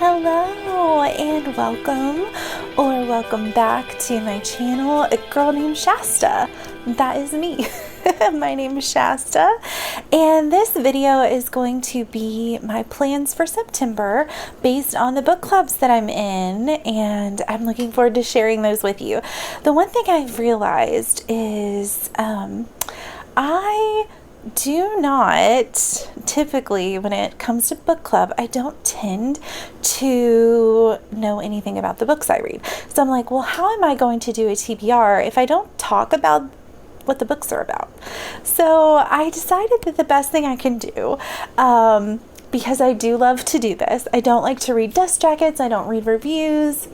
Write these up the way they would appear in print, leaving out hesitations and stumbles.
Hello and welcome back to my channel, A Girl Named Shasta. That is me. My name is Shasta, and this video is going to be my plans for September based on the book clubs that I'm in, and I'm looking forward to sharing those with you. The one thing I've realized is I do not typically, when it comes to book club, I don't tend to know anything about the books I read. So I'm like, well, how am I going to do a TBR if I don't talk about what the books are about? So I decided that the best thing I can do, because I do love to do this, I don't like to read dust jackets, I don't read reviews.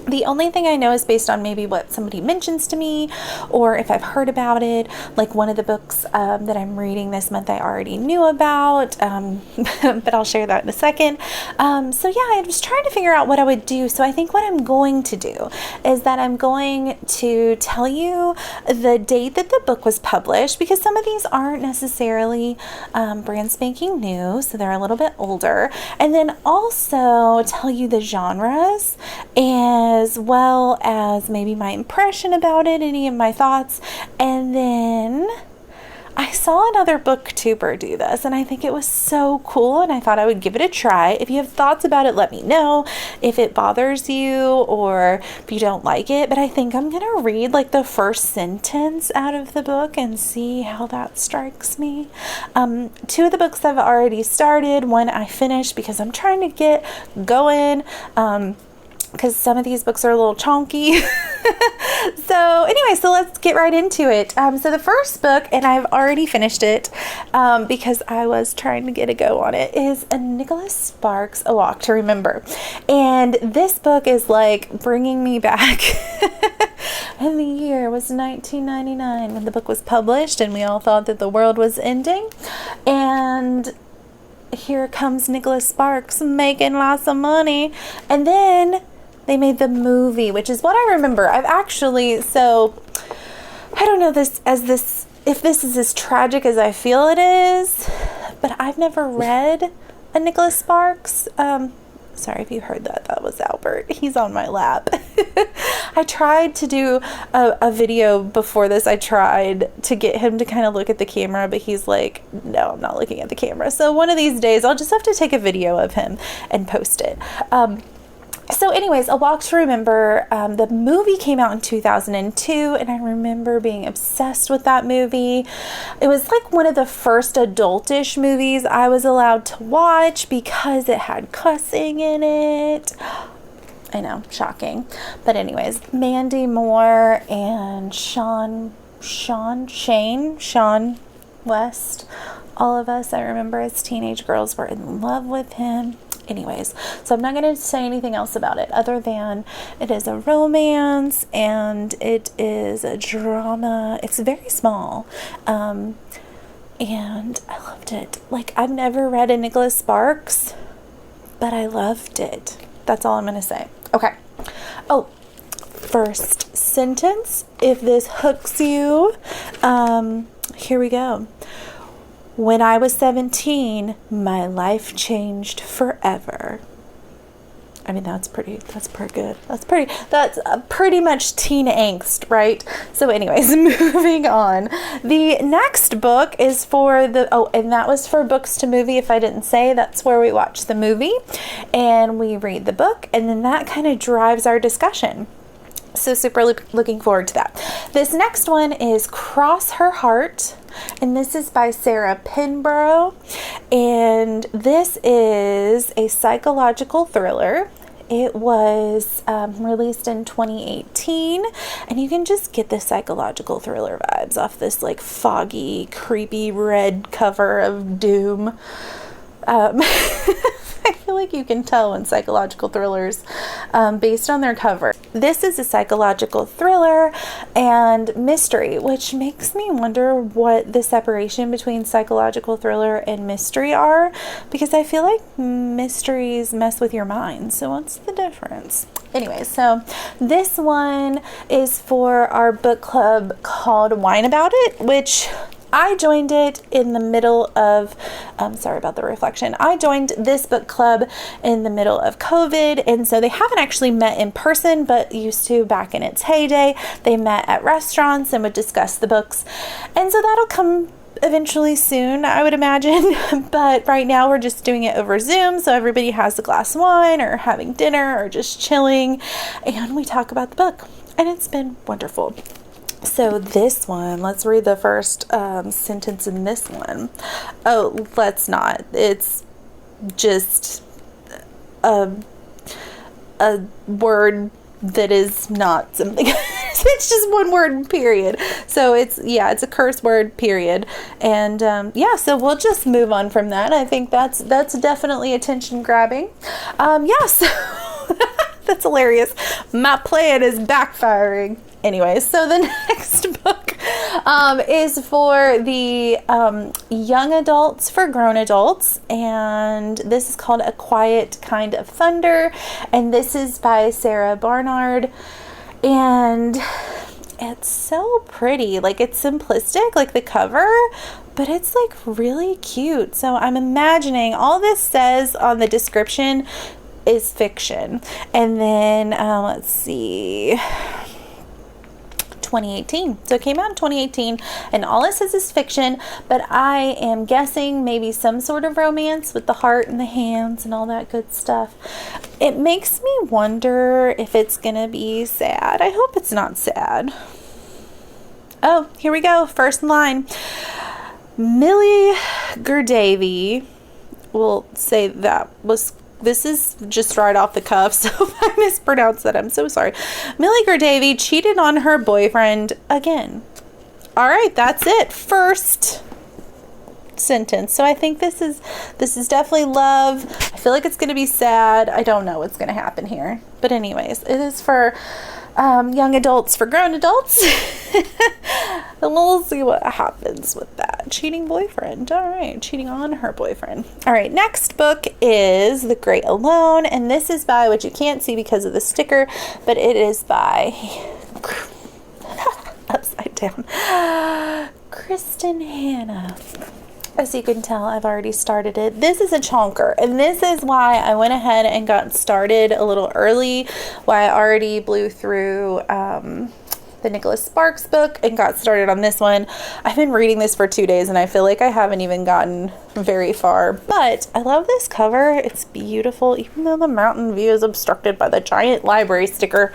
The only thing I know is based on maybe what somebody mentions to me, or if I've heard about it. Like one of the books that I'm reading this month I already knew about, but I'll share that in a second. So yeah, I was trying to figure out what I would do. So I think what I'm going to do is that I'm going to tell you the date that the book was published, because some of these aren't necessarily brand spanking new, so they're a little bit older. And then also tell you the genres, and as well as maybe my impression about it, any of my thoughts. And then I saw another booktuber do this, and I think it was so cool, and I thought I would give it a try. If you have thoughts about it, let me know if it bothers you or if you don't like it. But I think I'm gonna read like the first sentence out of the book and see how that strikes me. Two of the books I've already started, one I finished because I'm trying to get going, because some of these books are a little chonky. So anyway, so let's get right into it. So the first book, and I've already finished it because I was trying to get a go on it, is a Nicholas Sparks, A Walk to Remember. And this book is like bringing me back. And the year was 1999 when the book was published, and we all thought that the world was ending. And here comes Nicholas Sparks making lots of money. And then they made the movie, which is what I remember. I've actually, so I don't know if this is as tragic as I feel it is, but I've never read a Nicholas Sparks. Sorry if you heard that. That was Albert. He's on my lap. I tried to do a video before this. I tried to get him to kind of look at the camera, but he's like, no, I'm not looking at the camera. So one of these days I'll just have to take a video of him and post it. So anyways, A Walk to Remember, the movie came out in 2002, and I remember being obsessed with that movie. It was like one of the first adultish movies I was allowed to watch because it had cussing in it. I know, shocking. But anyways, Mandy Moore and Sean West, all of us, I remember as teenage girls, were in love with him. Anyways, so I'm not going to say anything else about it other than it is a romance and it is a drama. It's very small, and I loved it. Like, I've never read a Nicholas Sparks, but I loved it. That's all I'm going to say. Okay. Oh, first sentence, if this hooks you, here we go. When I was 17, my life changed forever. I mean, that's pretty good. That's pretty much teen angst, right? So anyways, moving on. The next book is for and that was for Books to Movie. If I didn't say, that's where we watch the movie and we read the book, and then that kind of drives our discussion. So super looking forward to that. This next one is Cross Her Heart, and this is by Sara Pinborough, and this is a psychological thriller. It was released in 2018, and you can just get the psychological thriller vibes off this like foggy, creepy red cover of doom. I feel like you can tell in psychological thrillers based on their cover. This is a psychological thriller and mystery, which makes me wonder what the separation between psychological thriller and mystery are, because I feel like mysteries mess with your mind. So what's the difference? Anyway, so this one is for our book club called Wine About It, which I joined it in the middle of, sorry about the reflection. I joined this book club in the middle of COVID, and so they haven't actually met in person, but used to back in its heyday. They met at restaurants and would discuss the books, and so that'll come eventually soon, I would imagine. But right now we're just doing it over Zoom, so everybody has a glass of wine or having dinner or just chilling, and we talk about the book, and it's been wonderful. So this one, let's read the first sentence in this one. Oh, let's not. It's just a word that is not something. It's just one word, period. So it's a curse word, period. And so we'll just move on from that. I think that's definitely attention grabbing. So that's hilarious. My plan is backfiring. Anyway, so the next book is for the young adults for grown adults, and this is called A Quiet Kind of Thunder, and this is by Sara Barnard, and it's so pretty. Like, it's simplistic, like the cover, but it's like really cute. So I'm imagining all this says on the description is fiction, and then let's see, 2018. So it came out in 2018, and all it says is fiction, but I am guessing maybe some sort of romance with the heart and the hands and all that good stuff. It makes me wonder if it's gonna be sad. I hope it's not sad. Oh, here we go. First line. Millie Gurdavy, we'll say this is just right off the cuff, so if I mispronounced that, I'm so sorry. Millie Gurdavy cheated on her boyfriend again. All right, that's it. First sentence. So I think this is definitely love. I feel like it's going to be sad. I don't know what's going to happen here. But anyways, it is for young adults for grown adults. And we'll see what happens with that. Cheating boyfriend. All right. Cheating on her boyfriend. All right. Next book is The Great Alone. And this is by, which you can't see because of the sticker, but it is by upside down, Kristin Henna. As you can tell, I've already started it. This is a chonker, and this is why I went ahead and got started a little early, why I already blew through the Nicholas Sparks book and got started on this one. I've been reading this for 2 days, and I feel like I haven't even gotten very far, but I love this cover. It's beautiful, even though the mountain view is obstructed by the giant library sticker.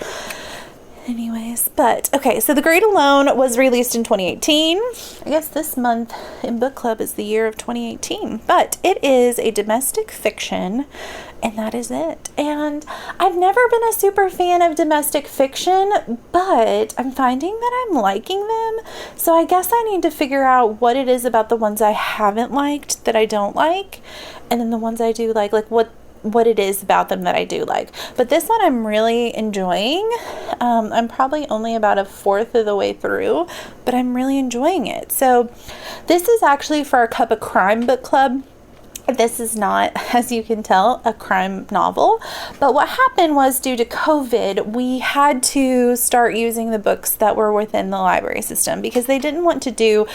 Anyways, but okay, so The Great Alone was released in 2018. I guess this month in book club is the year of 2018, but it is a domestic fiction, and that is it. And I've never been a super fan of domestic fiction, but I'm finding that I'm liking them. So I guess I need to figure out what it is about the ones I haven't liked that I don't like, and then the ones I do like what it is about them that I do like. But this one I'm really enjoying. I'm probably only about a fourth of the way through, but I'm really enjoying it. So this is actually for a Cup of Crime book club. This is not, as you can tell, a crime novel. But what happened was, due to COVID, we had to start using the books that were within the library system because they didn't want to do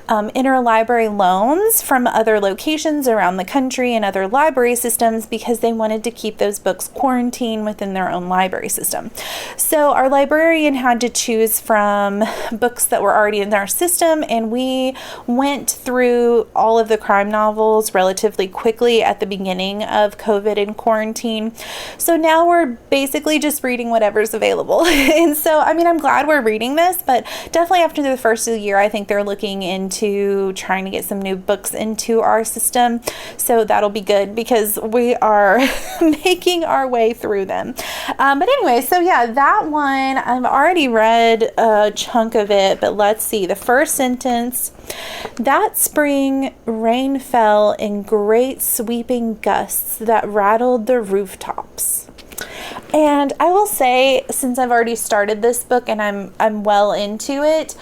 interlibrary loans from other locations around the country and other library systems because they wanted to keep those books quarantined within their own library system. So our librarian had to choose from books that were already in our system, and we went through all of the crime novels relatively quickly at the beginning of COVID and quarantine. So now we're basically just reading whatever's available. And so, I mean, I'm glad we're reading this, but definitely after the first of the year, I think they're looking into trying to get some new books into our system. So that'll be good because we are making our way through them. But anyway, so yeah, that one, I've already read a chunk of it, but let's see. The first sentence: that spring, rain fell in great sweeping gusts that rattled the rooftops. And I will say, since I've already started this book and I'm well into it,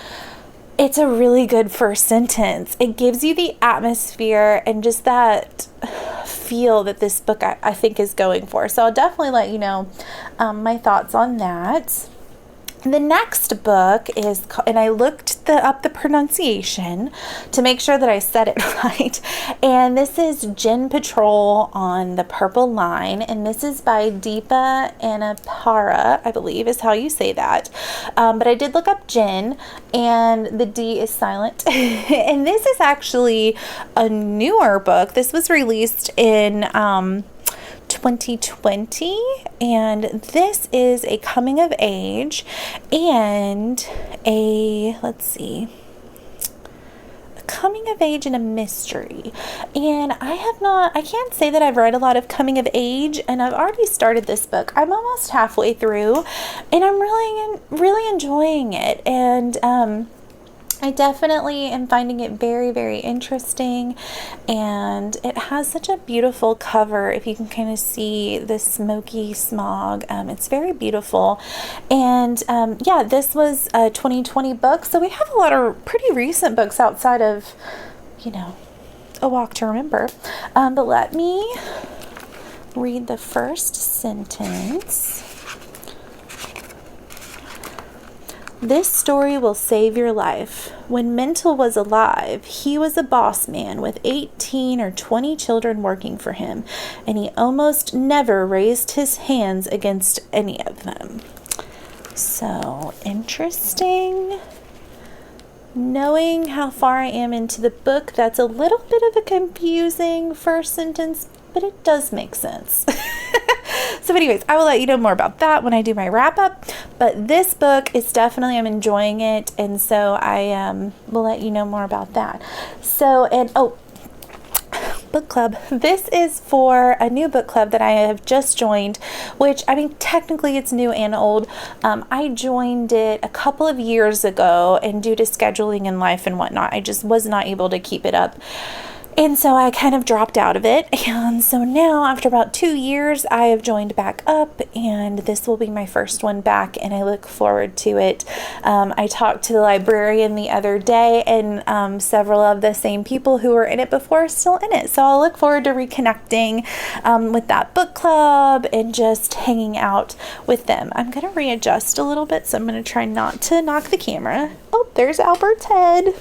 it's a really good first sentence. It gives you the atmosphere and just that feel that this book I think is going for. So I'll definitely let you know my thoughts on that. The next book is, and I looked up the pronunciation to make sure that I said it right, and this is Dhinn Patrol on the Purple Line, and this is by Deepa Anappara, I believe is how you say that, but I did look up Dhinn, and the D is silent, and this is actually a newer book. This was released in 2020, and this is a coming of age and a coming of age and a mystery. And I can't say that I've read a lot of coming of age, and I've already started this book. I'm almost halfway through, and I'm really enjoying it. And I definitely am finding it very, very interesting, and it has such a beautiful cover. If you can kind of see the smoky smog, it's very beautiful. And yeah, this was a 2020 book, so we have a lot of pretty recent books outside of, A Walk to Remember. But let me read the first sentence. This story will save your life. When Mental was alive, he was a boss man with 18 or 20 children working for him, and he almost never raised his hands against any of them. So, interesting. Knowing how far I am into the book, that's a little bit of a confusing first sentence, but it does make sense. So anyways, I will let you know more about that when I do my wrap up, but this book is definitely, I'm enjoying it, and so I will let you know more about that. So, and book club. This is for a new book club that I have just joined, which, I mean, technically it's new and old. I joined it a couple of years ago, and due to scheduling and life and whatnot, I just was not able to keep it up. And so I kind of dropped out of it. And so now, after about 2 years, I have joined back up, and this will be my first one back, and I look forward to it. I talked to the librarian the other day, and several of the same people who were in it before are still in it. So I'll look forward to reconnecting with that book club and just hanging out with them. I'm going to readjust a little bit, so I'm going to try not to knock the camera. Oh, there's Albert's head.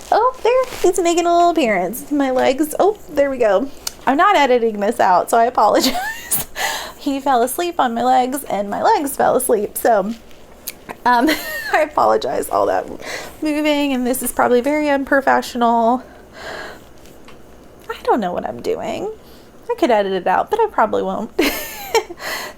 Oh, there, he's making a little appearance. My legs, oh, there we go. I'm not editing this out, so I apologize. He fell asleep on my legs, and my legs fell asleep, so I apologize, all that moving, and this is probably very unprofessional. I don't know what I'm doing. I could edit it out, but I probably won't.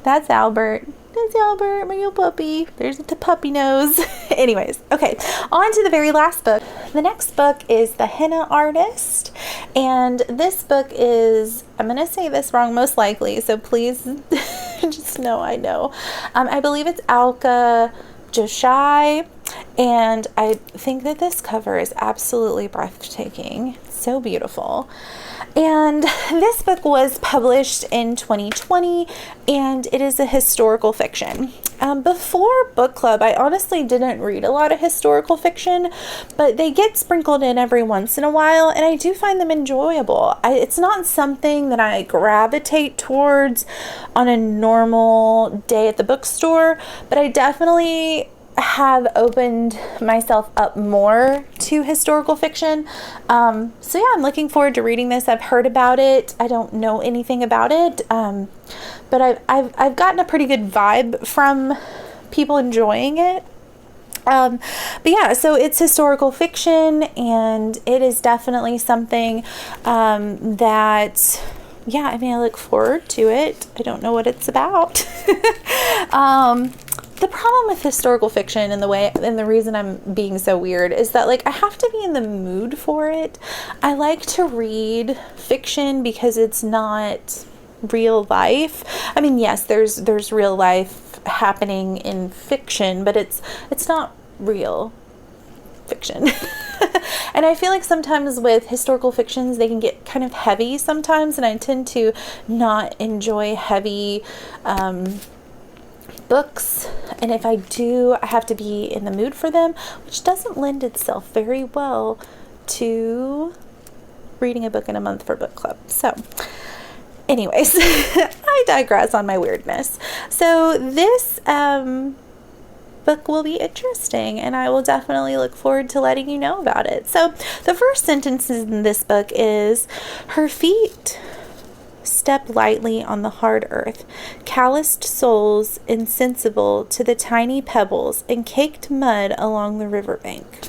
That's Albert. That's Albert, my little puppy. There's the puppy nose. Anyways, okay, on to the very last book. The next book is The Henna Artist, and this book is, I'm going to say this wrong most likely, so please just know I know. I believe it's alka, joshi, and I think that this cover is absolutely breathtaking. So beautiful. And this book was published in 2020, and it is a historical fiction. Before book club, I honestly didn't read a lot of historical fiction, but they get sprinkled in every once in a while, and I do find them enjoyable. It's not something that I gravitate towards on a normal day at the bookstore, but I definitely have opened myself up more to historical fiction. So yeah, I'm looking forward to reading this. I've heard about it. I don't know anything about it, but I've gotten a pretty good vibe from people enjoying it. But yeah, so it's historical fiction, and it is definitely something that, yeah, I mean, I look forward to it. I don't know what it's about. The problem with historical fiction and the reason I'm being so weird is that, like, I have to be in the mood for it. I like to read fiction because it's not real life. I mean, yes, there's real life happening in fiction, but it's not real fiction. And I feel like sometimes with historical fictions, they can get kind of heavy sometimes, and I tend to not enjoy heavy books, and if I do, I have to be in the mood for them, which doesn't lend itself very well to reading a book in a month for book club. So anyways, I digress on my weirdness. So this book will be interesting, and I will definitely look forward to letting you know about it. So the first sentence in this book is, her feet step lightly on the hard earth, calloused soles insensible to the tiny pebbles and caked mud along the riverbank.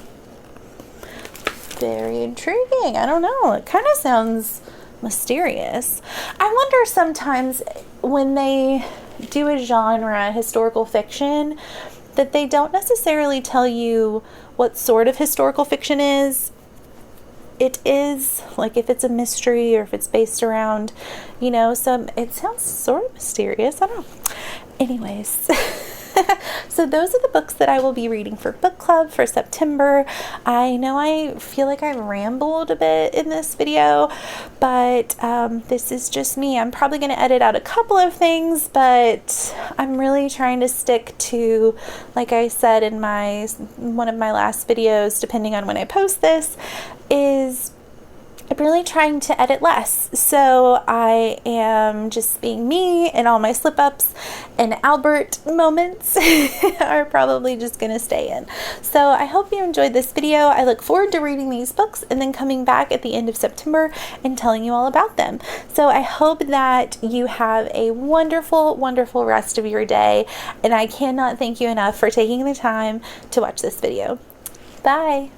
Very intriguing. I don't know. It kind of sounds mysterious. I wonder sometimes when they do a genre, historical fiction, that they don't necessarily tell you what sort of historical fiction it is, like if it's a mystery or if it's based around, so it sounds sort of mysterious. I don't know. Anyways, so those are the books that I will be reading for book club for September. I know I feel like I rambled a bit in this video, but this is just me. I'm probably going to edit out a couple of things, but I'm really trying to stick to, like I said in one of my last videos, depending on when I post this, is I'm really trying to edit less. So I am just being me, and all my slip-ups and Albert moments are probably just going to stay in. So I hope you enjoyed this video. I look forward to reading these books and then coming back at the end of September and telling you all about them. So I hope that you have a wonderful, wonderful rest of your day, and I cannot thank you enough for taking the time to watch this video. Bye.